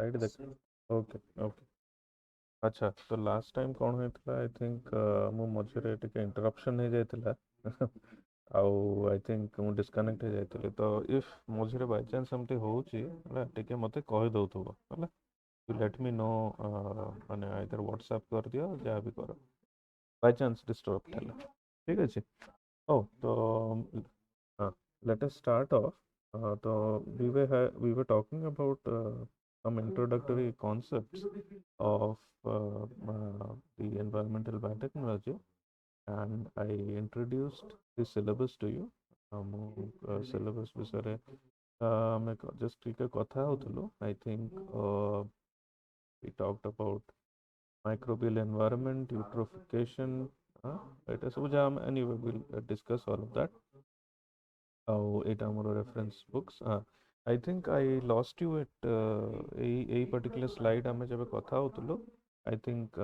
Slide देख okay okay अच्छा तो लास्ट टाइम कौन होता आई थिंक मो मझे टिके इंटरप्शन हो जाता आउ आई थिंक मु डिस्कनेक्ट हो जाती तो इफ मझे बाय चांस एमती होची टिके मते कहि दउथबो हैला यू लेट मी नो माने आइदर व्हाट्सएप कर दियो जहाँ भी कर बाय चांस डिस्टर्ब है ठीक अच्छे ओ तो हाँ let us start off so we were talking about some introductory concepts of the environmental biotechnology and I introduced the syllabus to you syllabus विषय ଆମେ just ଟିକେ କଥା ହଉଥିଲୁ I think we talked about microbial environment eutrophication ଏଇଟା ସବୁ ଯାହା ଆମେ anyway we'll discuss all of that ଆଉ ଏଇଟା ଆମର reference books I think I lost you at ଏଇ particular slide ଆମେ ଯେବେ କଥା ହଉଥିଲୁ I think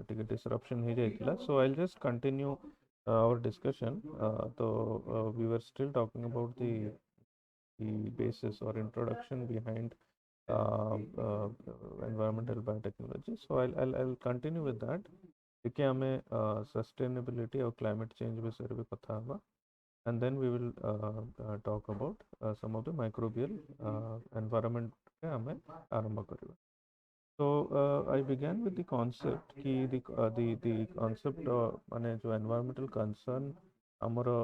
ଟିକେ disruption ହେଇଯାଇଥିଲା so I'll just continue our discussion so we were still talking about the basis or introduction behind environmental biotechnology so I'll continue with that ଟିକେ ଆମେ sustainability और climate change विषୟରେ भी କଥା हवा and then we will talk about some of the microbial environment के हमें आरंभ करिवा so I began with the concept कि the concept माने जो environmental concern हमारा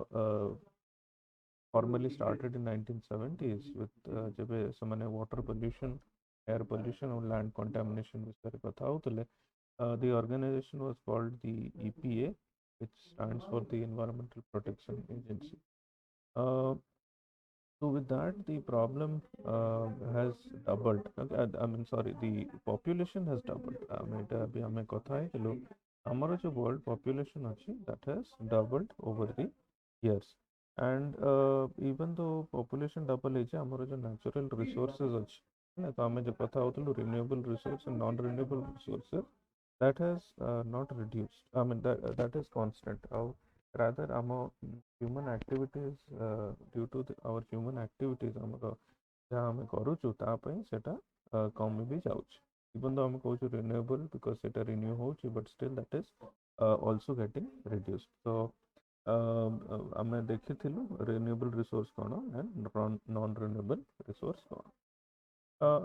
formally started in 1970s with जब ସେମାନେ water pollution air pollution और land contamination विषୟରେ କଥା होतले the organization was called the EPA which stands for the Environmental Protection Agency so with that, the problem has doubled. Okay, I mean, sorry, the population has doubled. এটা भी हमें কথা है हमारा जो world population ଅଛି that has doubled over the years. And even though population double ହେଇଛି ଆମର जो natural resources ଅଛି ହେଲା ତ ଆମେ जो କଥା ହଉଥିଲୁ renewable resource and non-renewable resources that has not reduced. I mean that is constant. Rather human activities due to our human activities ଆମର ଯାହା ଆମେ କରୁଛୁ ତା ପାଇଁ ସେଟା କମି ବି ଯାଉଛି even though ଆମେ କହୁଛୁ renewable because ସେଟା renew ହଉଛି but still that is also getting reduced so ଆମେ ଦେଖିଥିଲୁ renewable resource କ'ଣ and non renewable resource କ'ଣ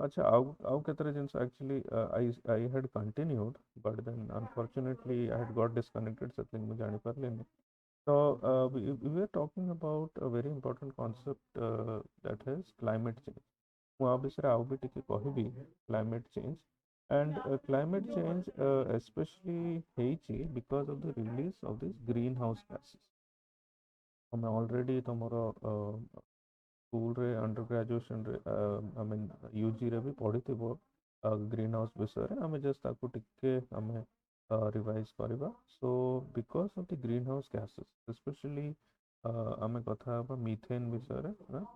अच्छा आउ केतरे जिंस actually I had continued but then unfortunately I had got disconnected something ମୁଁ ଜାଣି ପାରିଲିନି so we were talking about a very important concept that is climate change ମୁଁ आ ବିଷୟରେ ଆଉ ବି ଟିକେ କହିବି climate change and climate change especially ହେଇଛି because of the release of these greenhouse gases ଆମେ already ତମର स्कूल रे अंडर ग्रेजुएशन रे आई मीन यूजी रे भी पढ़िथिबो ग्रीन हाउस विषय रे हमें जस्ट ताको टिके हमें रिवाइज करबा so because of the green house gases specially हमें कथा हबा मीथेन विषय रे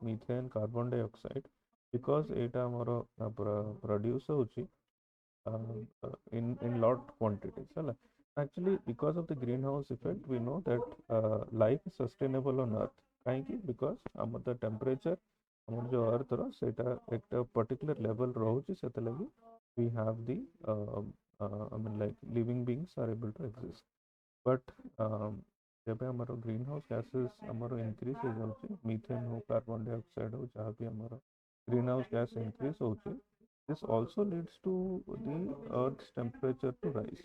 मीथेन कार्बन डाइऑक्साइड बिकॉज एटा हमर प्रोड्यूस होची in lot quantities है actually because of the greenhouse effect we know that life is sustainable on earth कहीं because हम the temperature हमर जो अर्थ रो सेटा एक particular level रहुची सेते लगी we have the I mean like living beings are able to exist but जब हमारा ग्रीन हाउस गैसेस हमारा इंक्रीज हो जाଉଛି मीथेन हो कार्बन डाइऑक्साइड हो जहाँ भी हमारा ग्रीन हाउस गैस इंक्रीज होଉଛି this also leads to the earth's temperature to rise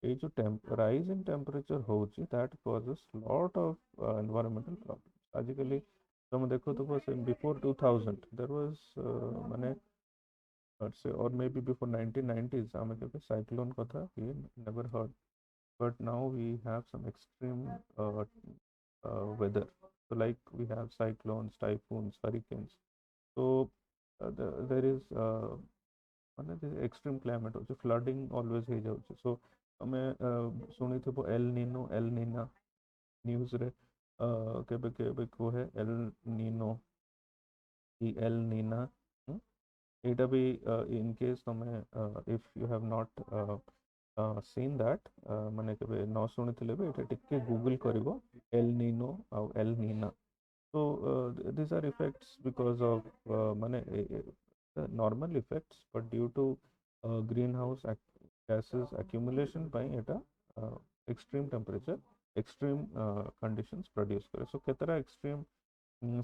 ये जो rise in temperature होଉଛି that causes lot of environmental problems आजिकली तुम देखो तो बस before 2000 there was माने let's say or maybe before 1990s हमें कभी cyclone का था we never heard but now we have some extreme weather so like we have cyclones typhoons hurricanes so there is ମାନେ extreme climate होଉଛି flooding always ହେଇଯାଉଛି so ଆମେ ଶୁଣିଥିବ L Nina ନ୍यूज रे केबे केबे कुहे एल नीनो की एल नीना ଏଇଟା ବି in case ତମେ if you have not seen that ମାନେ କେବେ ନ ଶୁଣିଥିଲେ ବି ଏଇଟା ଟିକେ ଗୁଗଲ କରିବ ଏଲ ନିନୋ ଆଉ L Nina so these are effects because of ମାନେ the normal effects, but due to greenhouse gases accumulation by eta extreme temperature, extreme conditions produce करे. So केतरा extreme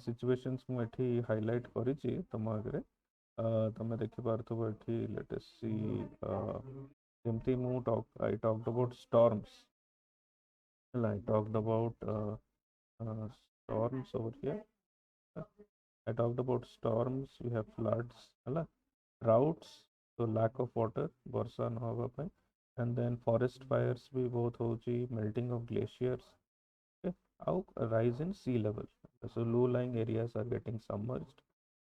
situations ମୁଁ ଏଠି highlight କରିଛି ତମ ଆଗରେ ତମେ ଦେଖିପାରୁଥିବ ଏଠି let us see ଯେମିତି ମୁଁ I talked about storms. I talked about storms over here. I talked about storms. We have floods, droughts, so lack of water, ବର୍ଷା ନ ହେବା ପାଇଁ, and then forest fires भी ବହୁତ ହେଉଛି, melting of glaciers, okay, ଆଉ rise in sea level, so low-lying areas are getting submerged,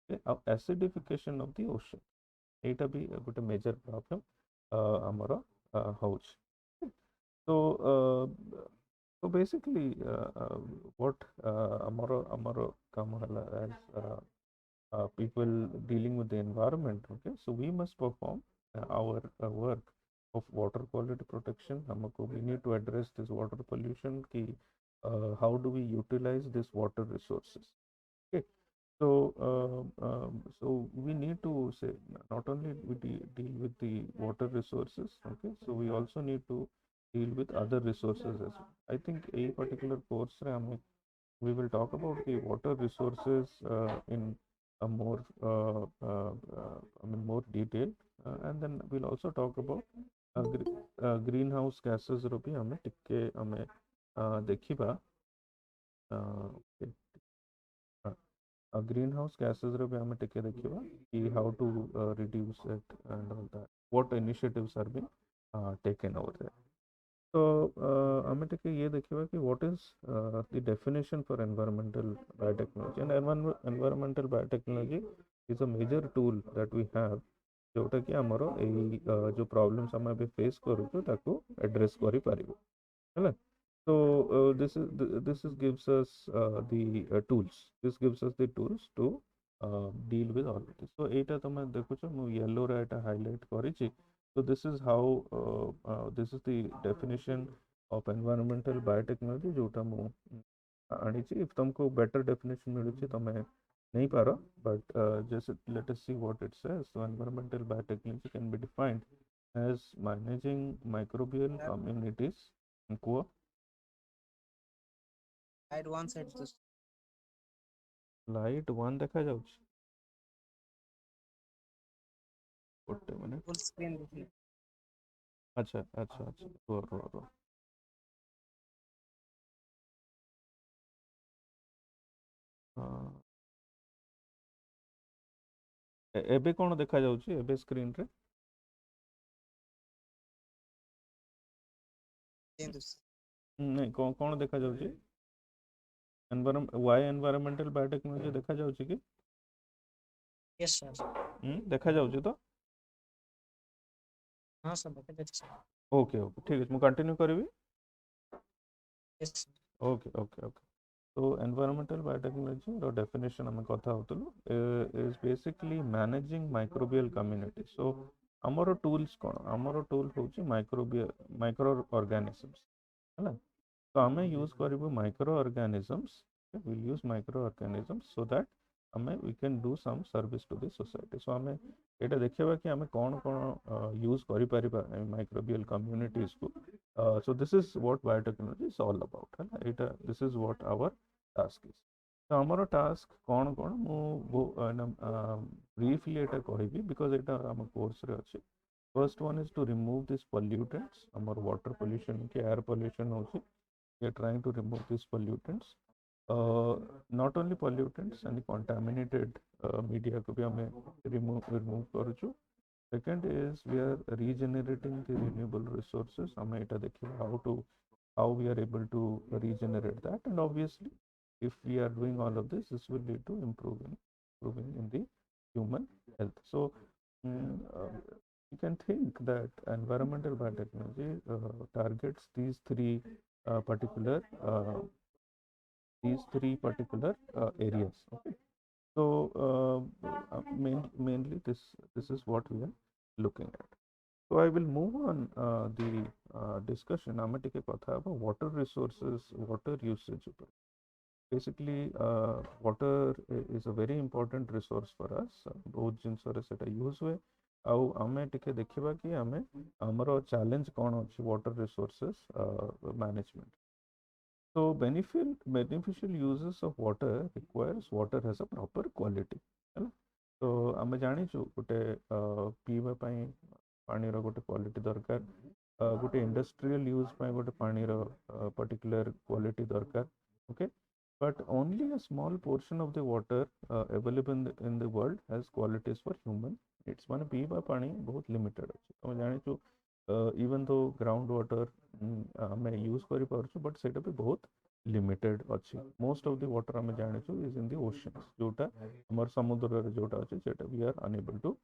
okay, ଆଉ acidification of the ocean, ଏଇଟା ବି ଗୋଟେ major problem ଆମର ହେଉଛି. So so basically what amaro kama hala as people dealing with the environment, okay, so we must perform our work of water quality protection. हमको we need to address this water pollution ki how do we utilize this water resources, okay. So so we need to say not only we deal with the water resources, okay, so we also need to deal with other resources as well. I think a particular course we will talk about the water resources in a more more detail, and then we'll also talk about greenhouse gases रो भी हमें टिके हमें देखिबा greenhouse gases रो भी हमें टिके देखिबा कि how to reduce it and all that, what initiatives are being taken over there. So ଆମେ ଟିକେ ये देखिबा कि what is the definition for environmental biotechnology. And environmental biotechnology is a major tool that we have जोटा कि हमरो एई जो problems हम अभी फेस करूछु ताको एड्रेस करि पारिबो हैला. So this is gives us the tools. This gives us the tools to deal with all of this. So एटा तमे देखुछो मु येलो रे एटा highlight करिछि. So this is how this is the definition of environmental biotechnology जोटा मु आनिछि. If तुमको better definition मिलुछि तमे नहीं पारो, but just let us see what it says. So environmental biotechnology can be defined as managing microbial communities. कुआ Slide one side to light 1 देखा जाउछि. ଗୋଟେ minute. full screen देखिए. अच्छा अच्छा अच्छा रो ଏବେ କ'ଣ ଦେଖାଯାଉଛି ଏବେ ସ୍କ୍ରିନରେ? ନାଇଁ କ'ଣ ଦେଖାଯାଉଛି? वाई एनवायरमेंटल बायोटेक्नोलॉजी देखा जाउछि कि? Yes sir. देखा जाउछि तो? हाँ सर देखा जाउछि सर. ओके ओके ठीक है, मु कंटिन्यू करबी. Yes. Okay okay okay. So environmental biotechnology ର definition ଆମେ କଥା ହଉଥିଲୁ is basically managing microbial community. So ଆମର tools କ'ଣ? ଆମର tool ହେଉଛି micro organisms ହେଲା. तो ଆମେ यूज करिबु microorganisms. Will use microorganisms so that हमें we can do some service to the society. So हमें एटा देखिबा कि हमें कोन कोन यूज करि परिबा माइक्रोबियल कम्युनिटीज को. So this is what biotechnology is all about है. एटा this is what our task is. तो हमर टास्क कोन कोन मु ब्रीफली एटा कहबी बिकॉज़ एटा हम कोर्स रे अछि. First one is to remove this pollutants. हमर वाटर पोल्यूशन के एयर पोल्यूशन होछि. We are trying to remove these pollutants. Not only pollutants and contaminated media को भी हमें remove करूँ. Second is we are regenerating the renewable resources. हमें इटा देखिए how we are able to regenerate that, and obviously if we are doing all of this, this will lead to improving in the human health. So you can think that environmental biotechnology targets these three particular areas. Okay, so mainly this is what we are looking at. So I will move on the discussion. ଆମେ ଟିକେ କଥା ହବା water resources, water usage. basically water is a very important resource for us. बहुत जिनस सेटा use हुए आउ आमे टिके देखिबा कि आमे हमरो चैलेंज कोन अछि water resources management. So beneficial uses of water requires water has a proper quality. है ना. तो आमे जानिछु गोटे पीवा पई पानी रो गोटे क्वालिटी दरकार, गोटे इंडस्ट्रियल यूज पई गोटे पानी रो पर्टिकुलर क्वालिटी दरकार. Okay, but only a small portion of the water available in the world has qualities for human needs. माने पीवा पानी बहुत लिमिटेड अछि. हम जानिछु इवन दो ग्राउंड वाटर हमें यूज करि पारछु, बट सेटा भी बहुत लिमिटेड अछि. मोस्ट ऑफ द वाटर हमें जानिछु इज इन द ओशंस, जोटा हमर समुद्र रे जोटा अछि सेटा we are unable to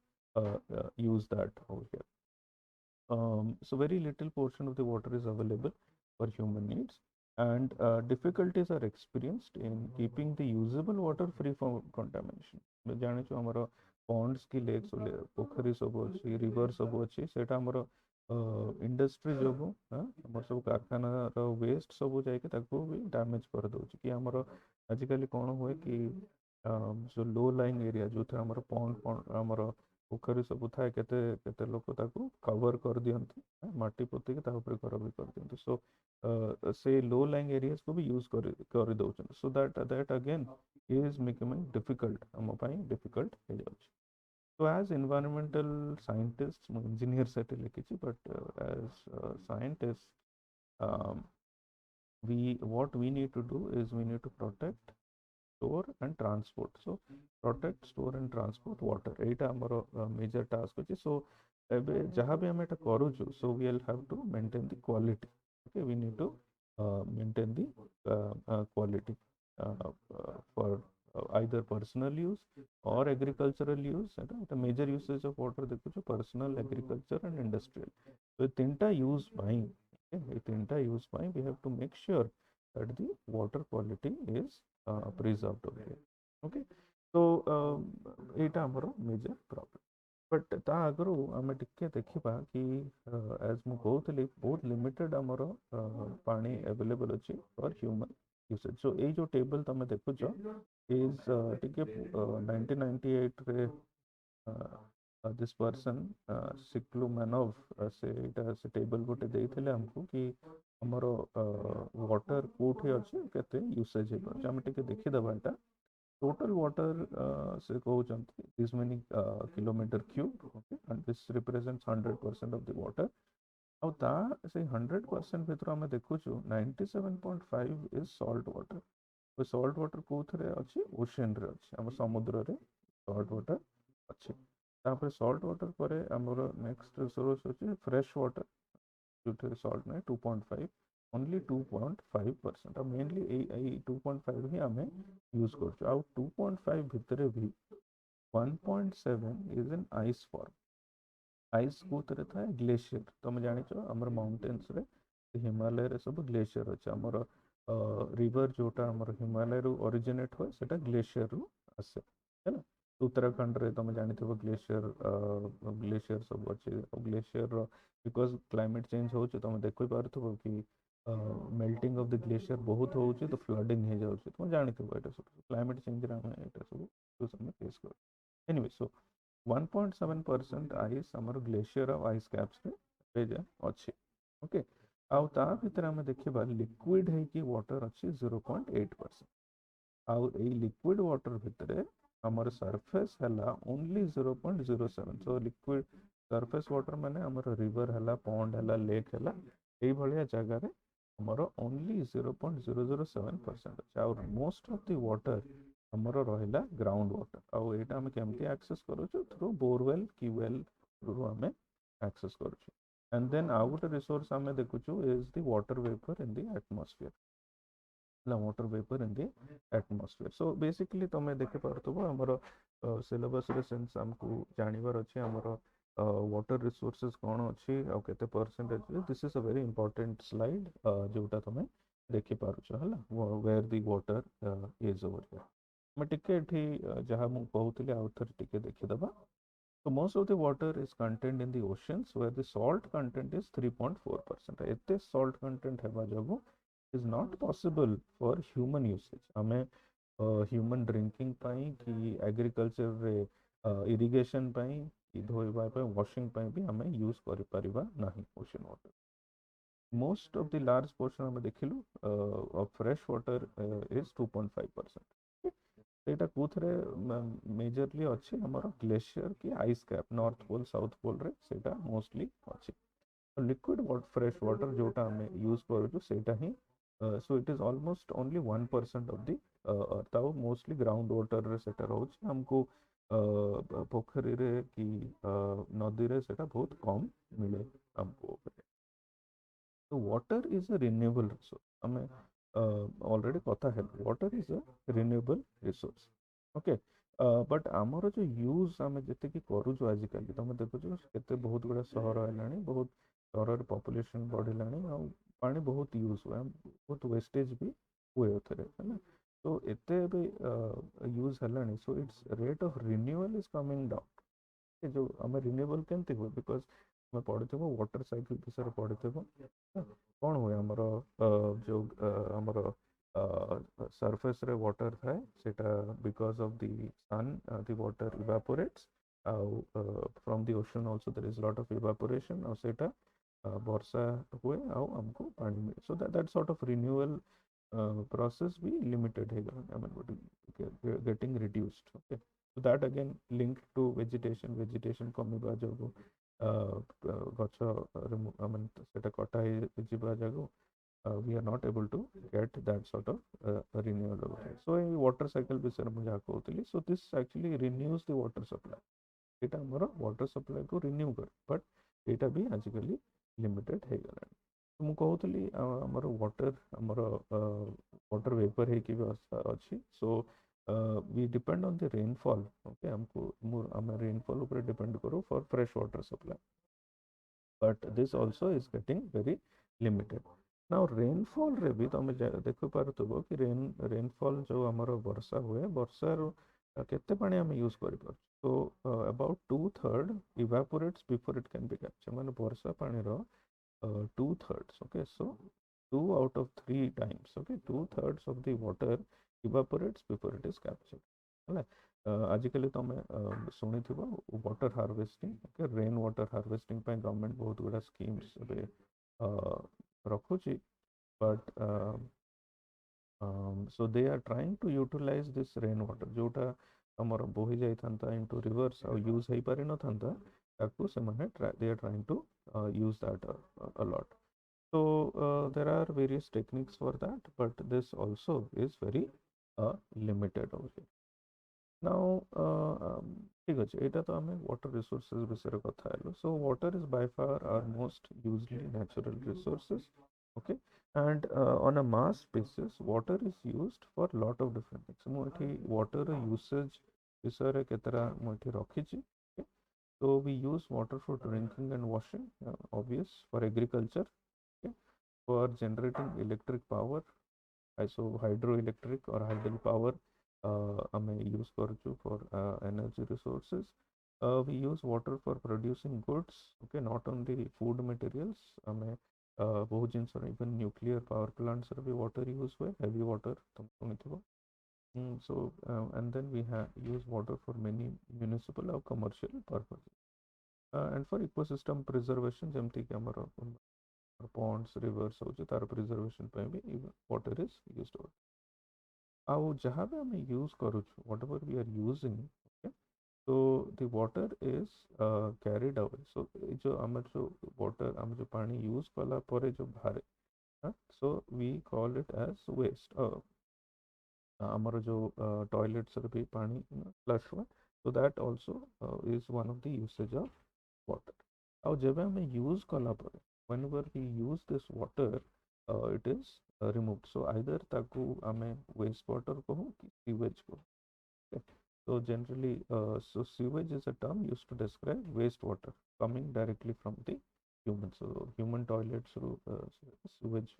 use that over here. So very little portion of the water is available for human needs, and difficulties are experienced in keeping the usable water free from contamination. जानिछु हमर ponds की lakes पोखरी सब अछि, river सब अछि, सेटा हमर industry जो हमर सब कारखाना रो वेस्ट सब जाके ताको भी डैमेज कर दउछि. कि हमर आजिकली कोन हुए कि जो लो लाइंग एरिया जो थे हमर पॉन्ड हमर पोखरी सब थाए केते केते लोक ताको कवर कर दियंती, माटी पोती के ता ऊपर घर भी कर दियंती. सो से लो लाइंग एरियाज को भी यूज कर दउछन. So that again is becoming difficult, हम पाई डिफिकल्ट हो जाउछि. So as environmental scientists, engineer set लिखिछि, but as scientists, um, what we need to do is we need to protect, store and transport. So protect, store and transport water. एटा हमरो major task अछि. So एबे जहाँ भी हम एटा करूछु, so we will have to maintain the quality. Okay, we need to maintain the quality for either personal use or agricultural use. The major usage of water देखो personal, agriculture and industrial. So तीनटा use भाई, तीनटा use भाई, we have to make sure that the water quality is preserved over here. Okay, so एटा हमरो major problem. But ता आगरू आमे टिके देखिबा कि एज मु कहउतली बहुत लिमिटेड हमरो पानी अवेलेबल अछि फॉर ह्यूमन यूसेज. सो ए जो टेबल तमे देखुछ इज टिके 1998 रे दिस पर्सन सिक्लू मैनव से टेबल गोटे देइथिले हमको कि हमरो वाटर कोठे अछि केते यूसेज हे पर. हम टिके देखि दबा एटा total water से कहउचंती this many kilometer cube. Okay, and this represents 100% of the water. ଆଉ ତା ସେ 100% ଭିତରୁ ଆମେ ଦେଖୁଛୁ 97.5 is salt water. तो salt water कोथरे अछि, ओशन रे अछि, हम समुद्र रे salt water अछि. तापर salt water परे हमर नेक्स्ट सोर्स अछि फ्रेश वाटर, जोथे salt नै 2.5, only 2.5%. अब मेनली ए 2.5 ही हमें यूज करछु. आउ 2.5 भितरे भी 1.7 is an ice form. Ice कोथरे था ग्लेशियर. तुम जानिछो हमर माउंटेन्स रे हिमालय रे सब ग्लेशियर अछि. हमर रिवर जोटा हमर हिमालय रो ओरिजिनेट होय सेटा ग्लेशियर रो आसे, है ना. उत्तराखंड रे तुम जानिथिबो ग्लेशियर सब अछि. ग्लेशियर रो बिकॉज क्लाइमेट चेंज होउछ, तुम देखि पारथबो कि मेल्टिंग ऑफ द ग्लेशियर बहुत होउछ, तो फ्लडिंग हे जाउछ. तुम जानिथिबो एटा सब क्लाइमेट चेंज रे हम एटा सब तो समय फेस कर. एनीवे, सो 1.7% आइस हमर ग्लेशियर ऑफ आइस कैप्स रे पेजा अछि. ओके, आउ ता भितर हम देखिबा लिक्विड है कि वाटर अछि 0.8%. आउ ए लिक्विड वाटर भितरे हमर सरफेस हला only 0.07. So liquid surface water माने हमर रिवर हला, पॉन्ड हला, लेक हला, एई भलिया जगह रे हमर ओनली 0.007% अछि. आउ मोस्ट ऑफ द वाटर हमर रहिला ग्राउंड वाटर. आउ एटा हम केमती एक्सेस करूछु थ्रू बोरवेल की वेल थ्रू हमें एक्सेस करूछु. एंड देन आउ गोटे रिसोर्स हमें देखुछु is the water vapour in the atmosphere. Water vapour in the atmosphere. So basically तुम देख पारथबो हमर सिलेबस रे सेंस हमको जानिबार अछि हमर वाटर रिसोर्सेस कोन अछि आ केते percentage. This is a very important slide जोटा तुम देखि पारुछ, हला where the water is over here. मैं टिके एठी जहाँ मु कहउतली आउ थर टिके देखि दबा. So most of the water is contained in the oceans where the salt content is 3.4%. एते salt content हेबा जगो is not possible for human usage. आमे human drinking ପାଇଁ କି agriculture रे irrigation ପାଇଁ କି ଧୋଇବା ପାଇଁ washing ପାଇଁ भी ଆମେ use କରିପାରିବା ନାହିଁ ocean water. Most of the large portion ଆମେ ଦେଖିଲୁ of fresh water is 2.5%. ସେଇଟା କୋଉଥିରେ majorly ଅଛି ଆମର glacier କି ice cap north pole south pole ରେ ସେଇଟା mostly ଅଛି. Liquid water fresh water जोटा ଆମେ use କରୁଛୁ ସେଇଟା ହିଁ so it is almost only 1% of the earth ଆଉ mostly ground water ରେ ସେଇଟା ରହୁଛି ଆମକୁ ପୋଖରୀରେ କି ନଦୀରେ ସେଇଟା ବହୁତ କମ ମିଳେ ଆମକୁ ଉପରେ. So water is a renewable resource. ଆମେ already କଥା ହେଲୁ water is a renewable resource. Okay. But आमर जो यूज आम जी करुचु आजिकल तुम देखुच केते बहुत गुड़ा सहर है बहुत सहर पॉपुलेशन बढ़िलानी पा बहुत यूज हुए बहुत वेस्टेज भी हुए है तो एते यूज है so it's rate of renewal is coming down जो आम रिन्यूएबल केमती हुए बिकज तुम पढ़ी वाटर साइकिल विषय पढ़ी कौन हुए आमर जो आमर surface रे water थाए सेटा because of the sun the water evaporates from the ocean also there is a lot of evaporation और सेटा वर्षा हुए हमको पानी मिले so that sort of renewal process भी limited है I mean getting reduced. Okay, so that again linked to vegetation कमिबा जो गछ I mean सेटा कटा जिबा जागो we are not able to get that sort of renewal over here. So in water cycle विषय में मुझे कहूली so this actually renews the water supply. एटा हमर water supply को renew कर but एटा भी आजिकली limited है गलानी. तो मु कहूली हमर water vapor है कि व्यवस्था अच्छी so we depend on the rainfall. Okay, हमको हम rainfall ऊपर depend करो for fresh water supply but this also is getting very limited. Now rainfall रे भी तुम देख पारुथबो कि rainfall जो हमर वर्षा हुए वर्षा केते पानी हम यूज करि पार तो about 2/3 evaporates before it can be captured माने वर्षा पानी रो 2/3. Okay, so 2 out of 3 times. Okay, 2/3 of the water evaporates before it is captured. है आजिकल तुम शुणी थी water harvesting. Okay, rain water harvesting government बहुत गुड़ा schemes रखुची but so they are trying to utilize this rain water जोटा हमर बोही जाई थांता into rivers और use हेई पारि न थांता ताकू से माने they are trying to use that a lot. So there are various techniques for that but this also is very limited over here. Now ठीक अछि एटा तो हमें water resources विषय कथा hello. So water is by far our most usually natural resources. Okay, and on a mass basis water is used for a lot of different things. मु एठी water usage विषय रे केतरा मु एठी रखिछि. So we use water for drinking and washing, obvious, for agriculture, okay, for generating electric power, so hydroelectric or hydel power हमें use करचु for energy resources. We use water for producing goods. Okay, not only food materials हमें बहुत जिनस even nuclear power plants रे भी water use हुए heavy water तुम सुनिथिबो. So and then we have use water for many municipal or commercial purposes and for ecosystem preservation जेमती कि हमर ponds rivers होचे तार preservation पे भी water is used over. आउ जहाँ भी हमें use करूछु whatever we are using, okay, so the water is carried away. So जो हमर जो water हम जो पानी यूज कला परे जो बाहर so we call it as waste. हमर जो टॉयलेट्स रे भी पानी फ्लश हुआ so that also is one of the usage of water. आउ जब हमें यूज कला परे whenever we use this water it is removed. So either ताकू हमें waste water कहूँ कि sewage कहूँ. Okay. So generally so sewage is a term used to describe wastewater coming directly from the human. So human toilets through sewage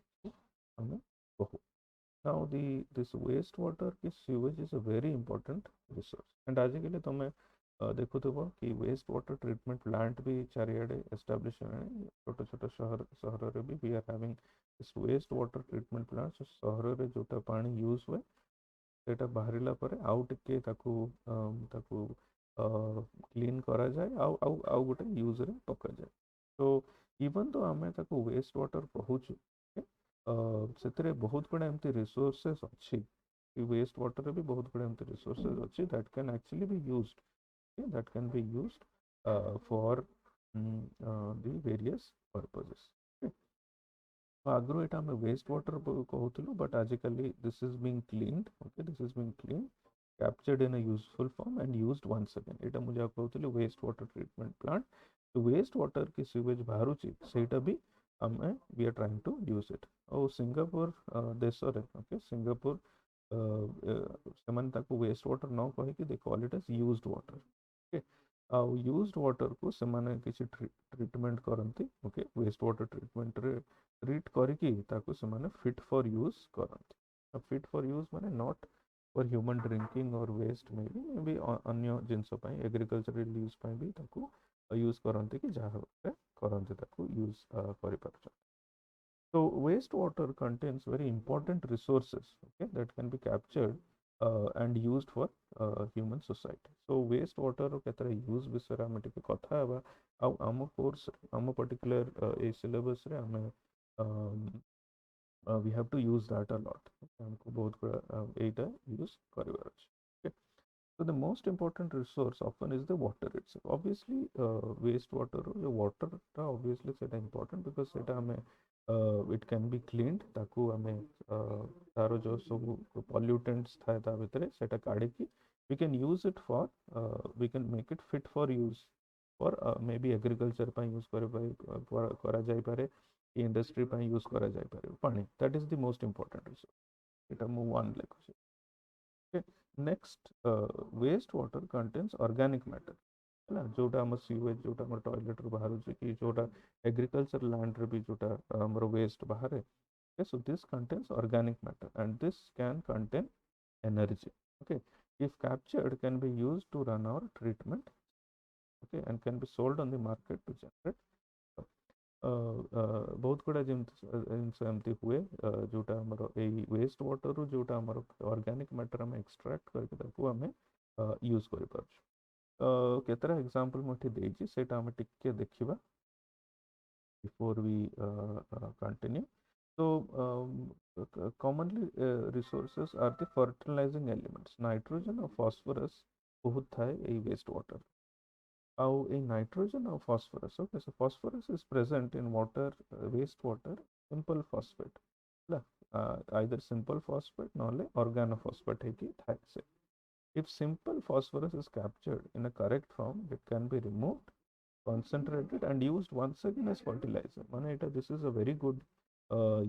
हमें कहूँ. Now this wastewater की sewage is a very important resource. And आजिकल तो मैं देखुथिबो कि waste water treatment plant भी चारियाडे establish है छोटे छोटे शहर रे भी we are having waste water treatment plant सहर रे जोटा पानी यूज हुए सेटा बाहरिला परे आउ टिके ताकू क्लीन करा जाए आउ गोटे यूज रे पका जाए तो इवन तो आमे ताकू वेस्ट वाटर कहूछु ସେଥିରେ ବହୁତ ଗୁଡ଼ା ଏମିତି ରିସୋର୍सेस ଅଛି वेस्ट वाटर रे भी बहुत गुड़ा एमती रिसोर्सेज अच्छी that can actually be used that can be used for the various purposes okay. आगु एटा हम वेस्ट वाटर कहूथलु बट आजिकली this is being cleaned okay this is being cleaned captured in a useful form and used once again एटा मुझे कहूथलु waste water treatment plant तो waste water की सीवेज बाहरुची सेटा भी हमें we are trying to use it और सिंगापुर देश रे ओके सिंगापुर से वेस्ट वाटर न कहीकि they call it as used water okay आउ यूज्ड वाटर को से किसी ट्रीटमेंट करती ओके वेस्ट वाटर ट्रीटमेंट रे ट्रीट करके फिट फॉर यूज करती फिट फॉर यूज माने नॉट फॉर ह्यूमन ड्रिंकिंग और वेस्ट मे बी अन्य जिनस एग्रीकल्चरल यूज भी यूज करती कि जहाँ करती यूज कर So wastewater contains very important resources okay, that can be captured and used for human society. So wastewater केतरा use विषय आम टिके कथा हेबा आ आम कोर्स आम पर्टिकुलर ए सिलेबस रे आम we have to use that a lot. हमको बहुत एटा use करिवार अछि. Okay. So the most important resource often is the water itself. Obviously, wastewater, the water, obviously, is important because it can be cleaned. ताकू हमें तारो जो सब pollutants था ता भितरे सेटा काढ़े की we can use it for we can make it fit for use for maybe agriculture ପାଇଁ use करा जाई पारे industry ପାଇଁ use करा जाई पारे पानी that is the most important resource. एटा मु one लेखुची. Okay. Next, wastewater contains organic matter. जोटा आम सीवेज जोटा आम टॉयलेट रू बाहर कि जोटा एग्रीकल्चर लैंड रे भी जोटा आमर वेस्ट बाहर okay so this contains organic matter and this can contain energy okay if captured can be used to run our treatment okay and can be sold on the market to generate बहुत गुड़ा जिनसे एमती हुए जोटा आमर एई waste water रू जोटा आमर ऑर्गेनिक मैटर हम एक्सट्रैक्ट करके ताकू हमें यूज करि पारछु केतरा एग्जांपल मोठी देछि सेटा हम टिके देखिबा before we continue. So commonly resources are the fertilizing elements nitrogen or phosphorus बहुत थाए ए waste water a nitrogen or phosphorus okay so phosphorus is present in water wastewater simple phosphate either simple phosphate nor organophosphate है कि थाए से if simple phosphorus is captured in a correct form it can be removed concentrated and used once again as fertilizer माने एटा this is a very good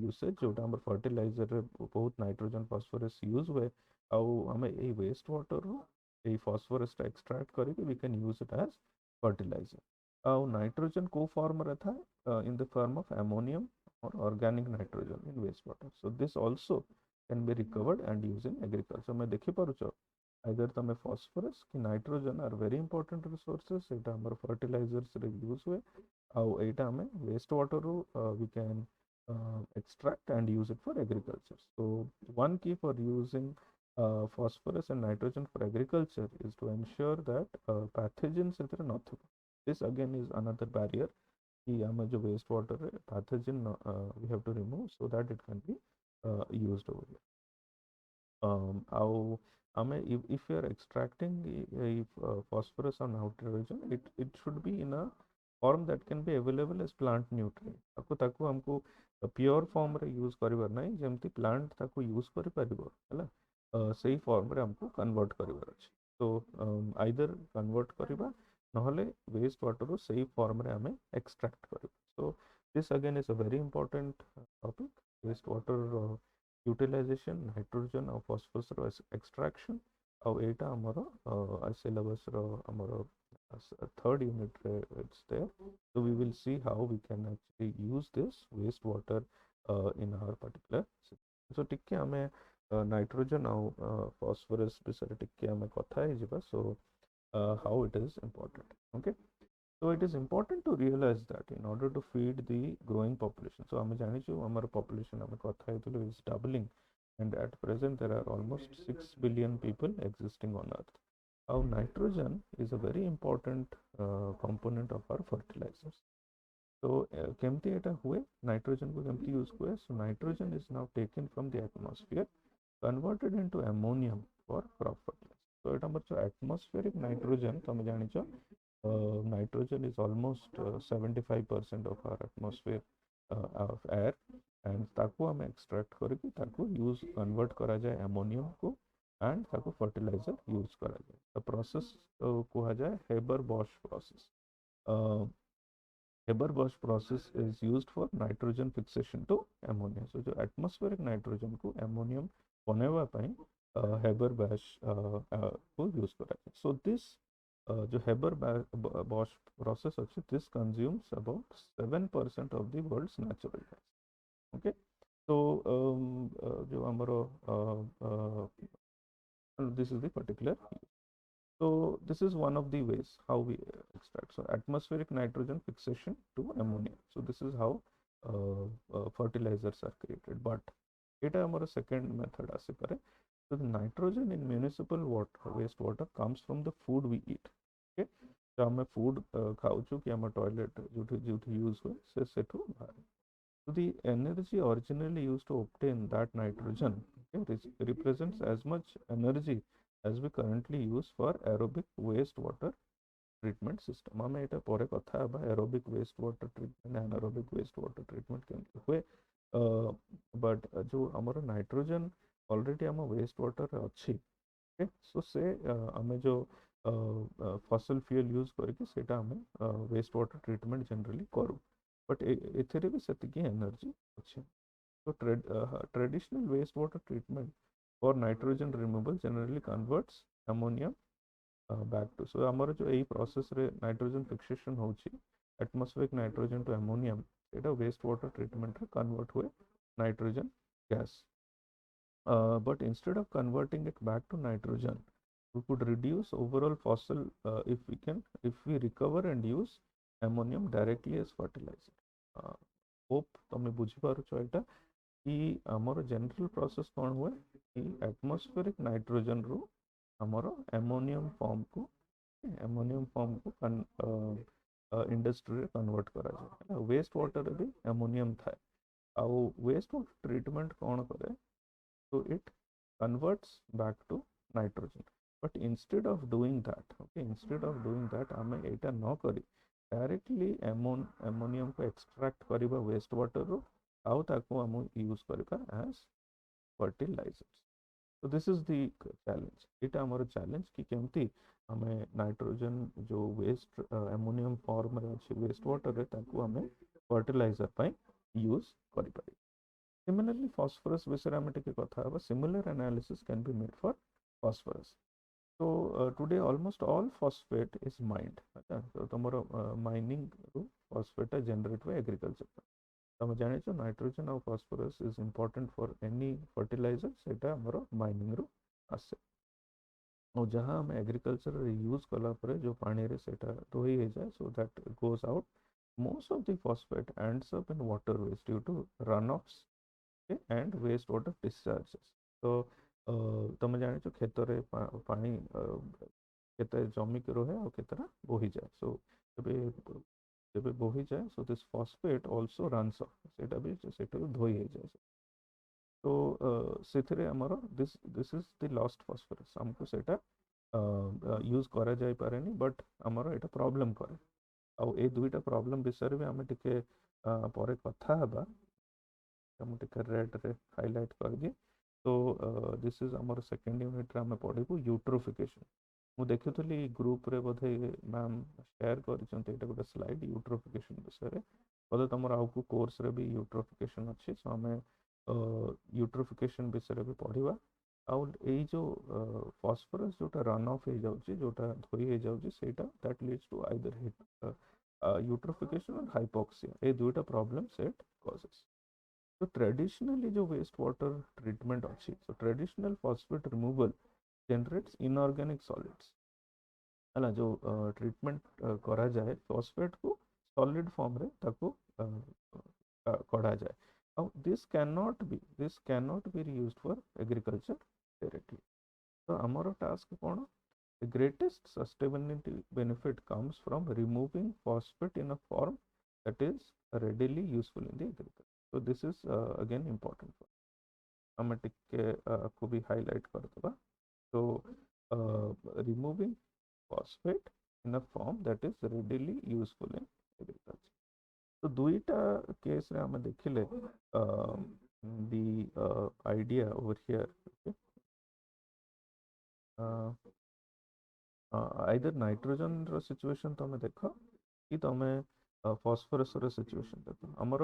usage जोटा हमर fertilizer रे बहुत nitrogen phosphorus use हुए आउ हमें ए waste water रो ए phosphorus टा extract करके we can use it as fertilizer आउ nitrogen को form रहता है in the form of ammonium or organic nitrogen in wastewater so this also can be recovered and used in agriculture मैं देखि पारुछ either तमे phosphorus कि nitrogen are very important resources एटा हमर fertilizers रे use हुए आउ एटा हमें waste water row we can extract and use it for agriculture so one key for using phosphorus and nitrogen for agriculture is to ensure that pathogens एतरे not this again is another barrier कि हमें जो waste water है pathogen we have to remove so that it can be used over here आउ if you are extracting phosphorus or nitrogen it should be in a form that can be available as plant nutrient ताकू हमको pure form रे use करिवार नहीं जेमती plant ताकू use करि परिबो हला सही form रे हमको कन्वर्ट करिवार अछि तो आइदर कन्वर्ट करिबा नहले वेस्ट वाटर रो सही फॉर्म रे हमें एक्सट्रैक्ट करिबा so this again is a very important topic waste water utilization nitrogen or phosphorus extraction ଆଉ ଏଇଟା ଆମର syllabus ର ଆମର third unit it's there so we will see how we can actually use this waste water in our particular system so ଟିକେ ଆମେ nitrogen ଆଉ phosphorus ବିଷୟରେ ଟିକେ ଆମେ କଥା ହେଇଯିବା so how it is important okay So it is important to realize that in order to feed the growing population. So ଆମେ ଜାଣିଛୁ ଆମର population ଆମେ କଥା ହେଇଥିଲୁ is doubling, and at present there are almost 6 billion people existing on earth. Our nitrogen is a very important component of our fertilizers. So केमती एटा हुए, nitrogen को केमती use हुए? So nitrogen is now taken from the atmosphere, converted into ammonium for crop fertilizer. So एटा हमर जो atmospheric nitrogen तमे जानिचो, nitrogen is almost 75% of our atmosphere of air, and ताको हम extract करके ताको use convert करा जाए ammonium को, and ताको fertilizer use करा जाए. The process कहा जाए Haber-Bosch process. Haber-Bosch process is used for nitrogen fixation to ammonia. So जो atmospheric nitrogen को ammonium बनेवा पाई Haber-Bosch को use करा जाए. So this जो Haber-Bosch process अच्छी, this consumes about 7% of the world's natural gas. Okay, so जो हमारो this is the particular. So this is one of the ways how we extract. So atmospheric nitrogen fixation to ammonia. So this is how fertilizers are created. But it our second method asipare. So the nitrogen in municipal water, wastewater comes from the food we eat. Okay. So हमें food खाऊचु कि हमें toilet जो use हुए से सेठू बाहर. So the energy originally used to obtain that nitrogen, okay, represents as much energy as we currently use for aerobic wastewater treatment system. ଆମେ ଏଇଟା ପରେ କଥା ହେବା aerobic wastewater treatment, anaerobic wastewater treatment କେମିତି ହୁଏ. But जो ଆମର nitrogen already ଆମ wastewater ରେ ଅଛି, okay, so ସେ ଆମେ जो fossil fuel use करके ସେଇଟା ଆମେ wastewater treatment generally करू, but ଏଥିରେ ବି ସେତିକି energy ଅଛି. So traditional wastewater treatment for nitrogen removal generally converts ammonium back to. So ଆମର जो ଏଇ process ରେ nitrogen fixation होची, atmospheric nitrogen to ammonium, ଏଟା wastewater treatment ରେ convert हुए nitrogen gas. But instead of converting it back to nitrogen, we could reduce overall fossil if we recover and use ammonium directly as fertilizer. Hope ତମେ ବୁଝିପାରୁଛ ଏଇଟା कि ଆମର general process कौन हुए कि atmospheric nitrogen रू ଆମର ammonium form को industry रे convert करा जाए. waste water रे भी ammonium था. ଆଉ waste water treatment कौन करे? So it converts back to nitrogen. But instead of doing that, okay, हमें एटा न करी directly ammonium को extract करिबा waste water रू, आउ ताको हम use करिबा as fertilizers. So this is the challenge. एटा हमर challenge कि केमती हमें nitrogen जो waste ammonium form रे अछि waste water रे ताको हमें fertilizer ପାଇଁ use करि पारि. Similarly, phosphorus विषय में टिके कथा हबा. Similar analysis can be made for phosphorus. So today almost all phosphate is mined. So tomorrow mining phosphate generate by agriculture. तमे जाने छो नाइट्रोजन और phosphorus is important for any fertilizer, सेटा हमरो mining रो आसे. और जहाँ हम agriculture यूज कला परे जो पानी रे सेटा धोई हो जाए, so that goes out. Most of the phosphate ends up in waterways due to runoffs, okay, and wastewater discharges. So तमे जाने छो खेत रे पानी केते जमी के रहे और केतेरा बोही जाए. So जब बोही जाए, so this phosphate also runs off, सेटा भी धोई हो जाए. तो सेथिरे हमरो this is the lost phosphorus. हमको सेटा यूज करा जाय पारेनी, बट हमरो एटा प्रॉब्लम करे. ଆଉ ए दुईटा प्रॉब्लम विषय भी हमें टिके परे कथा हबा. हम टिके रेड रे हाईलाइट कर दिए. तो दिस इज हमर सेकंड यूनिट रे हम पढिबु यूट्रोफिकेशन. मु देखुथली ग्रुप रे बोधे मैम शेयर करछन्ते एटा गोटे स्लाइड यूट्रोफिकेशन विषय रे. बोधे तमर आउ को कोर्स रे भी यूट्रोफिकेशन अछि. सो हमें यूट्रोफिकेशन विषय रे भी पढिबा. आउ एई जो फॉस्फोरस जोटा रन ऑफ हो जाउची, जोटा धोई हो जाउची, सेटा that leads to either hit eutrophication और हाइपोक्सिया. ए दुईटा प्रॉब्लम सेट कॉजेस. तो ट्रेडिशनली जो वेस्ट वाटर ट्रीटमेंट अच्छी, so traditional phosphate removal generates inorganic solids. है जो ट्रीटमेंट करा जाए फॉस्फेट को सॉलिड फॉर्म रे ताको कढ़ा जाए this can not be used for agriculture directly तो आमर टास्क कौन the greatest sustainability benefit comes from removing phosphate in a form that is readily useful in the agriculture so this is again important for हमें टिके को भी highlight कर देबा so removing phosphate in a form that is readily useful in agriculture तो दुईटा case रे हमें देखिले the idea over here okay either nitrogen रो सिचुएशन तमे देख कि तमे फॉस्फोरस रो सिचुएशन देख हमर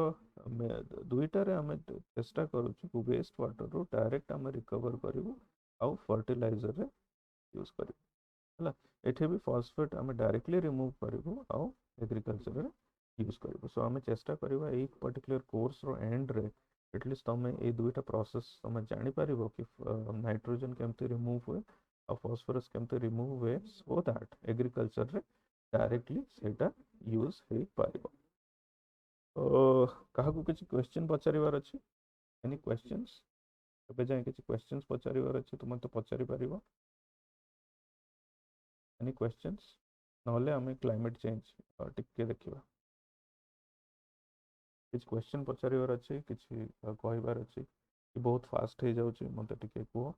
दुईटा रे हमें चेष्टा करूछु वेस्ट वाटर रो डायरेक्ट हमें रिकवर करिवु आउ फर्टिलाइजर रे यूज करिवु हला एठे भी फॉस्फेट हमें डायरेक्टली रिमूव करिवु आउ एग्रीकल्चर रे यूज करिवु सो हमें चेष्टा करिवा एक पर्टिकुलर कोर्स रो एंड रे एटलीस्ट तमे ए दुईटा प्रोसेस तमे जानि परिबो कि नाइट्रोजन केमते रिमूव हुए और फॉस्फोरस केमते रिमूव हुए सो दैट एग्रीकल्चर रे डायरेक्टली सेटा यूज हे पारिबो काहाकू किछि क्वेश्चन पचारिवार अछि एनी क्वेश्चंस ଏବେ ଯାଏ କିଛି क्वेश्चंस पचारिवार अछि तुम तो पचारि परिबो एनी क्वेश्चंस नहले हमें क्लाइमेट चेंज टिके देखिबा किछि क्वेश्चन पचारिवार अछि किछि कहबार अछि कि बहुत फास्ट हे जाउछि मते टिके कुहो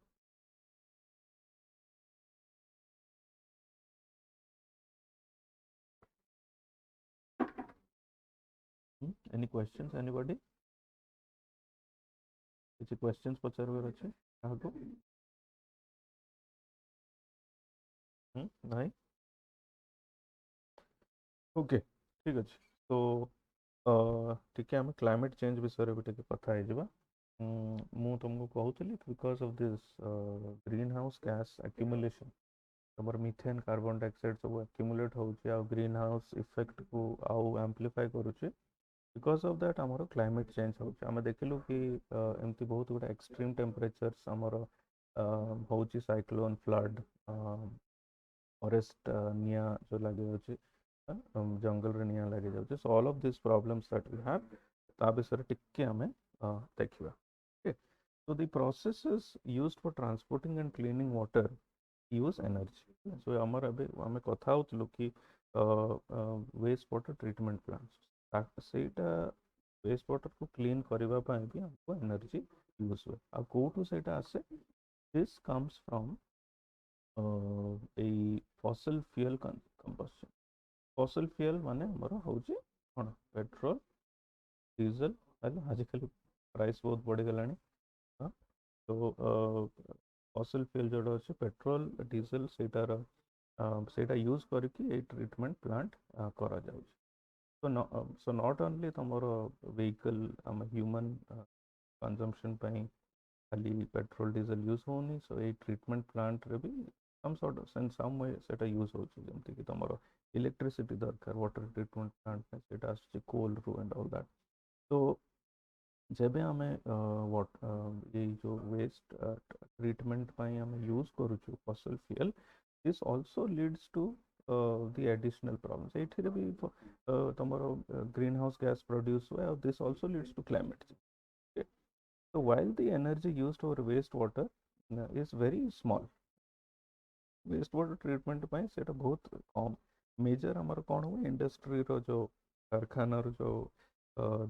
एनी क्वेश्चंस एनीबॉडी किछि क्वेश्चंस पचारिवार अछि काहाकू नाइ ओके ठीक अछि तो टिके हम क्लाइमेट चेंज विषय भी टिके कथा हे जिबा मु तुमको कहूली because of this greenhouse gas accumulation तमर मिथेन कार्बन डाइऑक्साइड सब एक्यूमुलेट होउची आ ग्रीन हाउस इफेक्ट को आउ एम्प्लीफाई करूची बिकॉज ऑफ दैट आमर क्लाइमेट चेंज होउची आमे देखिलु कि एमती बहुत गुडा एक्सट्रीम टेम्परेचर्स आमर होउची साइक्लोन फ्लड फॉरेस्ट निया जो लगे होची जंगल रे निया लगे जाउची so all of this problems that we have ता विषय टिके हमें देखिबा okay so the processes used for transporting and cleaning water use energy so amar abe ame kotha houtlu ki waste water treatment plants seita waste water को clean करिवा ପାଇଁ भी हमको energy use हुए आ कोठु सेटा आसे this comes from a fossil fuel combustion fossil fuel माने हमर होउची कोन पेट्रोल डीजल आजिकल प्राइस बहुत बढ़ी गलानी तो फॉसिल फ्यूल जोड़ा अच्छे पेट्रोल डीजल सेटा यूज करके ए ट्रीटमेंट प्लांट करा जाउछ सो नॉट ओनली तमर व्हीकल हम ह्यूमन कंजम्पशन पई खाली पेट्रोल डीजल यूज होनी सो ए ट्रीटमेंट प्लांट रे भी सम सॉर्ट ऑफ इन सम वे सेटा यूज होछ जेमति कि तमर इलेक्ट्रिसिटी दरकार वाटर ट्रीटमेंट प्लांट में सेटा आछे कोल रू एंड ऑल दैट तो जेबे हमें ये जो वेस्ट ट्रीटमेंट पाई हमें यूज करूछु fossil fuel this also leads to the additional problems एठिरे भी तमरो ग्रीन हाउस गैस प्रोड्यूस हुए और this also leads to climate change so while the energy used for wastewater is very small wastewater treatment ପାଇଁ ସେଟା ବହୁତ କମ major हमर कोन हुए इंडस्ट्री रो जो कारखाना रो जो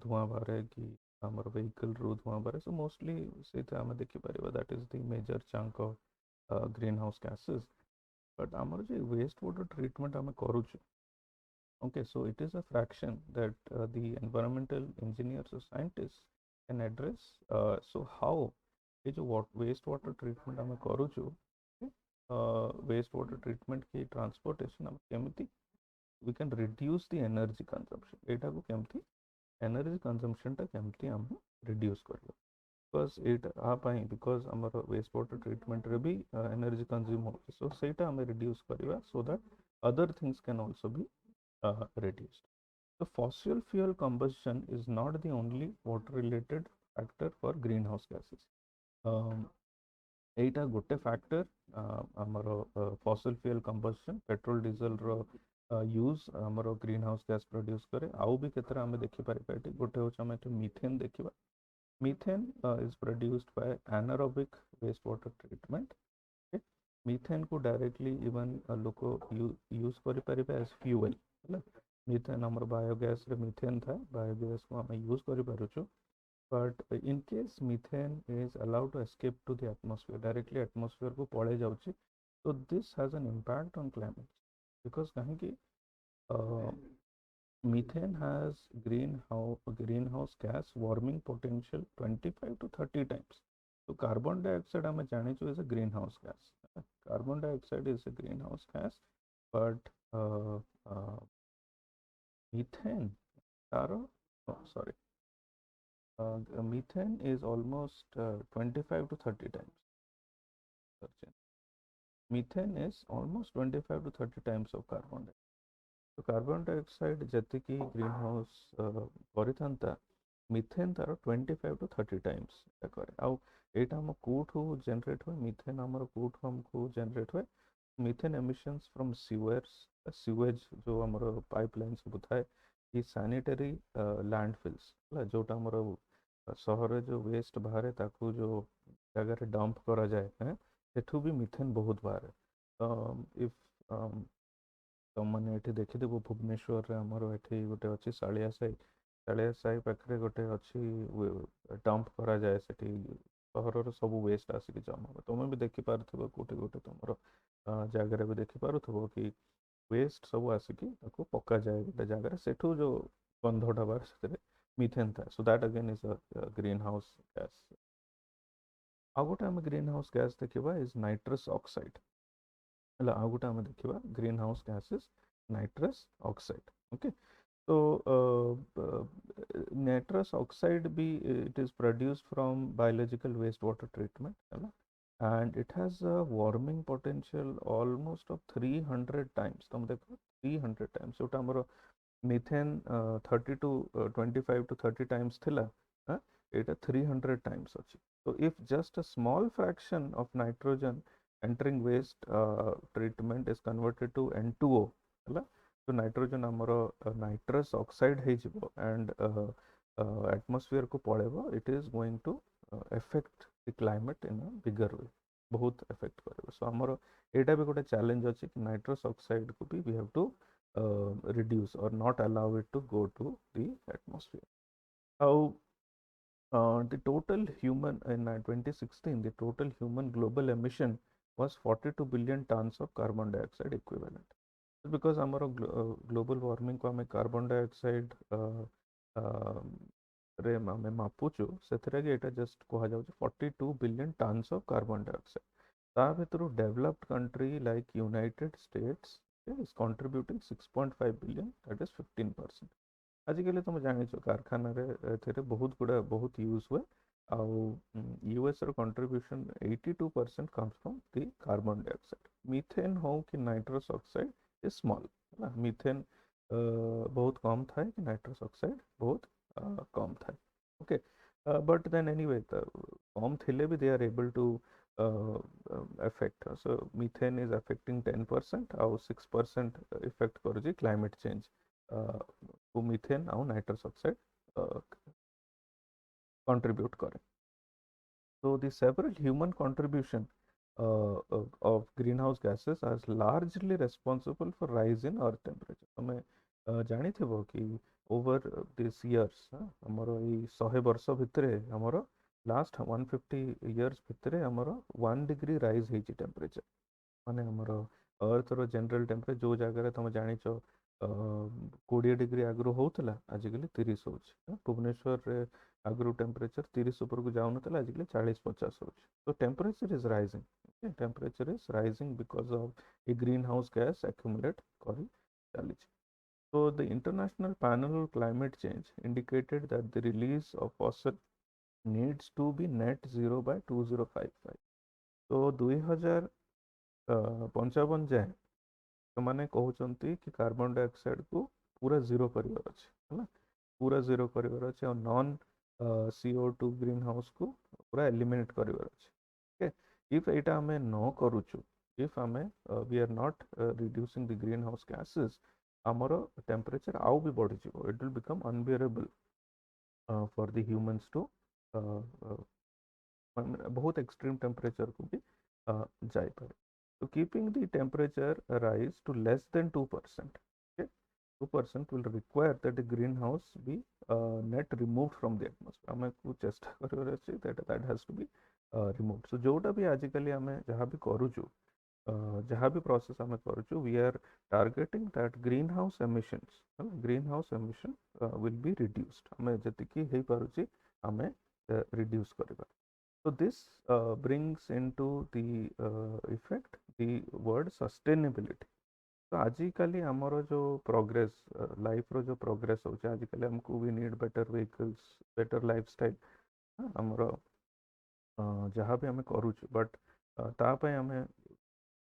धुआं बारे कि हमर व्हीकल रो धुआं बारे सो मोस्टली सेते हम देखि परिबा that is the major chunk of greenhouse gases but हमर जे वेस्ट वाटर ट्रीटमेंट हम करूछु okay so it is a fraction that the environmental engineers or scientists can address so how ये जो waste water treatment हम करूछु waste water treatment की transportation हम केमिति we can reduce the energy consumption एटा को केमती energy consumption टा केमती हम reduce करबो because it uh pi because हमर waste water treatment रे भी energy consume हो so सेटा हम reduce करबा so that other things can also be reduced so fossil fuel combustion is not the only water related factor for greenhouse gases um, एटा गोटे factor आमर fossil fuel combustion petrol diesel रो use आमर greenhouse gas produce करे आउ भी केतरा हमें देखि Paribas eighty गोटे होछ हमें मीथेन देखिबा methane is produced by anaerobic wastewater treatment. Okay? Methane को डायरेक्टली इवन लोक यूज करि परिबे एज फ्यूएल हैला मीथेन हमर बायोगैस रे मीथेन था बायोगैस को हम यूज करि पारुछु but in case methane is allowed to escape to the atmosphere directly atmosphere को पळे जाउची so this has an impact on climate because कहीं की methane has greenhouse gas warming potential 25 to 30 times. So carbon dioxide हमें जानिछु is a greenhouse gas. Carbon dioxide is a greenhouse gas, but methane, sorry, methane is almost 25 to 30 times. Methane is almost 25 to 30 times of carbon dioxide. तो carbon dioxide जति की green house करिथंता methane तार 25 to 30 times करे आउ एटा हम कोठो generate होय methane हमर कोठो हमको जनरेट होय मिथेन एमिशंस फ्रॉम सीवेज जो हमर पाइपलाइन सब थाए कि सैनिटरी लैंडफिल्स जोटा हमर शहर जो वेस्ट बाहर ताकू जो जगह डंप करा जाए सेठू भी मिथेन बहुत बाहर इफ तुमने ये देखिदेव भुवनेश्वर आमर ये गोटे अच्छी साड़िया साई पाखे गोटे अच्छी डंप करा जाए सेठी सहर सब वेस्ट आसिक जमा तुम्हें भी देखिपार कौटे गोटे तुम जगह भी देखिपार कि वेस्ट सब आसिक पका जाए गोटे जगह सेठू जो गंधटा बार से मिथेन था so that again is a greenhouse gas आ गोटे आम ग्रीन हाउस गैस देखा इज नाइट्रस ऑक्साइड आ गोटे आम देखा greenhouse gas is nitrous oxide okay so nitrous oxide be it is produced from biological wastewater treatment and it has a warming potential almost of 300 times तुम देखो 300 times जोटा हमर methane 30 to 25 to 30 times थिला एटा 300 times अछि so if just a small fraction of nitrogen entering waste treatment is converted to N2O हैला तो nitrogen आमर nitrous oxide हो एंड एटमॉस्फेयर को पळेबो it is going to affect the climate in a bigger way बहुत affect करेबो सो आमर एटा भी गोटे चैलेंज अछि कि नाइट्रस ऑक्साइड को भी we have to reduce or not allow it to go to the atmosphere. How the total human in 2016 the total human global emission was 42 billion tons of carbon dioxide equivalent. Because आमर global warming को आम carbon dioxide रे आम मापुचु से just कह 42 billion tons of carbon dioxide ता भीतर developed country like United states is contributing 6.5 billion that is 15%. आजिकल तुम जान कारखाना रे बहुत गुड़ा बहुत यूज हुए आउ यूएस रो contribution 82% comes from the carbon dioxide methane हो कि nitrous oxide is small methane बहुत कम था कि नाइट्रस ऑक्साइड बहुत कम था ओके बट देन एनीवे कम थिले भी they are able to affect so methane is affecting 10% और 6% इफेक्ट कर क्लाइमेट चेंज को मीथेन और नाइट्रस ऑक्साइड कंट्रीब्यूट करे so the several human contribution of greenhouse gases are largely responsible for rise in earth temperature हमें जानी थे कि over this years हमरो ये 100 वर्ष भितरे हमरो लास्ट 150 years भितरे हमरो 1 degree rise हेची टेम्परेचर माने हमरो अर्थ रो जनरल टेम्परेचर जो जगह तुम जानी 20 डिग्री आगु होता आजिकल 30 हो भुवनेश्वर आगु टेम्परेचर 30 ऊपर को जाऊन आजिकल 40-50 हो तो temperature is rising temperature is rising because of A green house gas accumulate कर चली so the international panel on climate change indicated that the release of fossil needs to be net zero by 2055 तो 2055 जाए तो माने कहउचंती कि carbon dioxide को पूरा zero करिवार अछि है पूरा जीरो करिवार अछि और नॉन CO2 ग्रीन हाउस को पूरा एलिमिनेट करिवार अछि ओके if ଏଇଟା ଆମେ ନ କରୁଛୁ, if ଆମେ we are not reducing the greenhouse gases, ଆମର temperature ଆଉ ବି ବଢିଯିବ, it will become unbearable for the humans to बहुत extreme temperature को भी ଯାଇପାରେ. So keeping the temperature rise to less than 2%, okay, 2% will require that the greenhouse be net removed from the atmosphere. हमें कुछ चेष्टा करिବାର ଅଛି that has to be removed. So जोटा भी आजिकली हमें जहाँ भी करूଛୁ, जहाँ भी प्रोसेस हमें करूଛୁ, we are targeting that greenhouse emissions, greenhouse emission will be reduced. हमें ଯେତିକି ହେଇପାରୁଛି ଆମେ reduce କରିବା. So this brings into the effect the word sustainability. तो आजिकली आमर जो प्रोग्रेस लाइफ रो जो प्रोग्रेस होचे, आजिकली हमको we need better vehicles, better lifestyle, आमर जहाँ भी आम करूँ, बट तापाई आम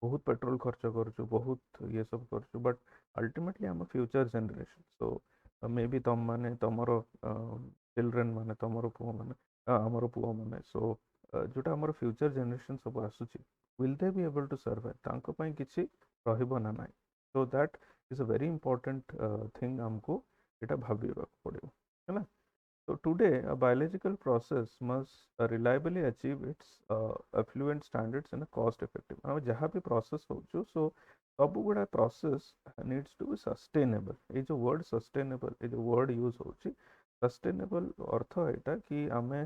बहुत पेट्रोल खर्च करूँ, बहुत ये सब करूँ, बट अल्टीमेटली आम future generation, so may be तुम मैंने तुमर चिल्ड्रेन मैंने तुमर पुओ मैंने आमर पुओ मैंने, सो जोटा आमर फ्यूचर जनरेशन सब आसूची, will they be able to survive, तांको पई किछि रहिबो ना नाइ. So that is a very important thing हमको एटा भाबिबा पड़िबो, हैना. So today, a biological process must reliably achieve its effluent standards in a cost-effective. हम जहाँ भी process होचु, so सब गुड़ा process needs to be sustainable. ये जो word sustainable, ये जो word use होची, sustainable अर्थ एटा कि हमें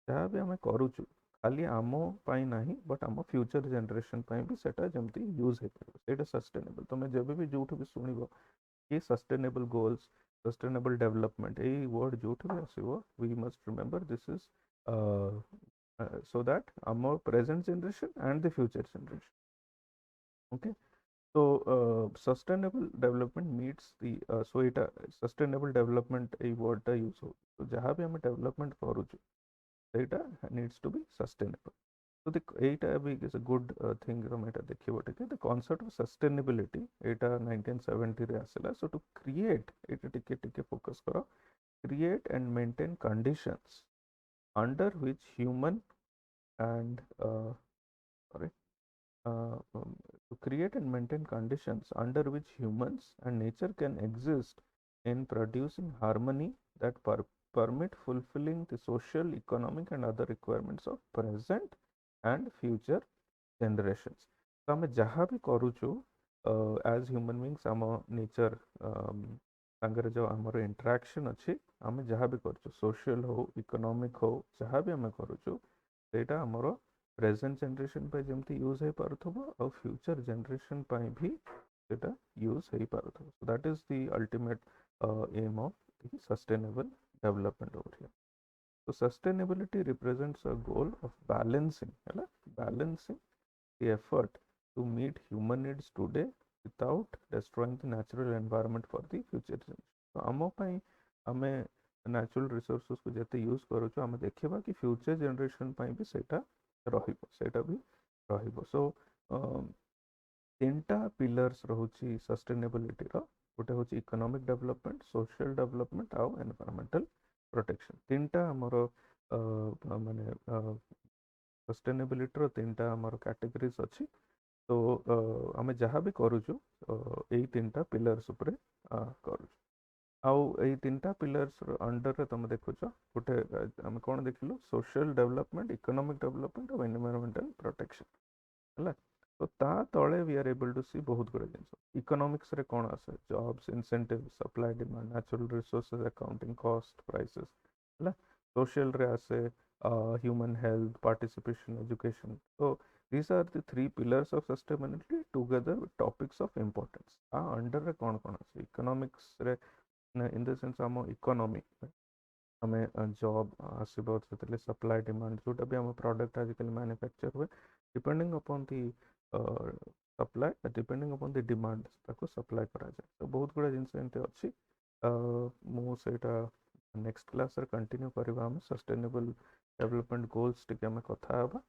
जहाँ भी हमें करूचु, खाली आमो पाई नहीं, बट आमो फ्यूचर जनरेशन पाई भी सेटा जमती यूज है करो, सेटा सस्टेनेबल. तो मैं जब भी जोठ भी सुनिबो कि सस्टेनेबल गोल्स, सस्टेनेबल डेवलपमेंट, ये वर्ड जोठ भी आसीबो, we must remember this is so that our present generation and the future generation. Okay, so sustainable development meets the so it sustainable development a word ta use ho, so jaha bhi hame development karuchu, data needs to be sustainable. So the एटा भी is a good thing हम एटा देखिए बोटे कि the concept of sustainability एटा 1970 रे आसला. So to create एटा टिके focus करो, create and maintain conditions under which human and sorry to create and maintain conditions under which humans and nature can exist in producing harmony that permit fulfilling the social, economic and other requirements of present and future generations. तो आम जहाँ भी करूचु as human beings आम nature सागर जो आमर interaction अच्छी, आम जहाँ भी करूचु सोशल हो, इकोनॉमिक हो, जहाँ भी आम करूचु सेटा आमर प्रेजेंट जनरेशन पे जमती यूज हो पारुथबो और फ्यूचर जनरेशन पे भी सेटा यूज हो पारुथबो. So that is the ultimate aim of the sustainable development over here. So sustainability represents a goal of balancing, balancing the effort to meet human needs today without destroying the natural environment for the future generation. So आम पाई आमे natural resources को जते use करूछु, आमे देखिबा कि future generation पाई भी सेटा रहिबो, सेटा भी रहिबो. So तीनटा पिलर्स रहुची सस्टेनेबिलिटी रो, गोटे होची इकोनॉमिक डेवलपमेंट, सोशल डेवलपमेंट आउ एनवायरमेंटल प्रोटेक्शन. तीनटा हमर माने सस्टेनेबिलिटी रो तीनटा हमर कैटेगरीज अछि. तो आमे जहाँ भी करूछु एई तीनटा पिलर्स ऊपर करूछु. आउ एई तीनटा पिलर्स अंडर रे तुम देखुछ गोटे आमे कोन देखिलु, सोशल डेवलपमेंट, इकोनॉमिक डेवलपमेंट और एनवायरमेंटल प्रोटेक्शन, हैला. तो ता तळे वी आर एबल टू सी बहुत गुडे जिंस. इकोनॉमिक्स रे कोन आसे, jobs, incentive, supply demand, natural resources, accounting, cost, prices, हैला. सोशल रे आसे ह्यूमन हेल्थ, पार्टिसिपेशन, एजुकेशन. तो these are the three pillars of sustainability together with topics of importance. Under रे कोन कोन आसे, इकोनॉमिक्स रे इन द सेंस आम economy हमें job आसब, से सप्लाई डिमांड जोटा भी आम प्रोडक्ट आजिकल मैन्युफैक्चर हुए, depending upon the supply, depending upon the demand ताको सप्लाई करा जाए. तो बहुत गुड़ा जिनस एमती अच्छी मु सेटा नेक्स्ट क्लास रे कंटिन्यू करबा. हम सस्टेनेबल डेवलपमेंट गोल्स टिके हमें कथा हबा.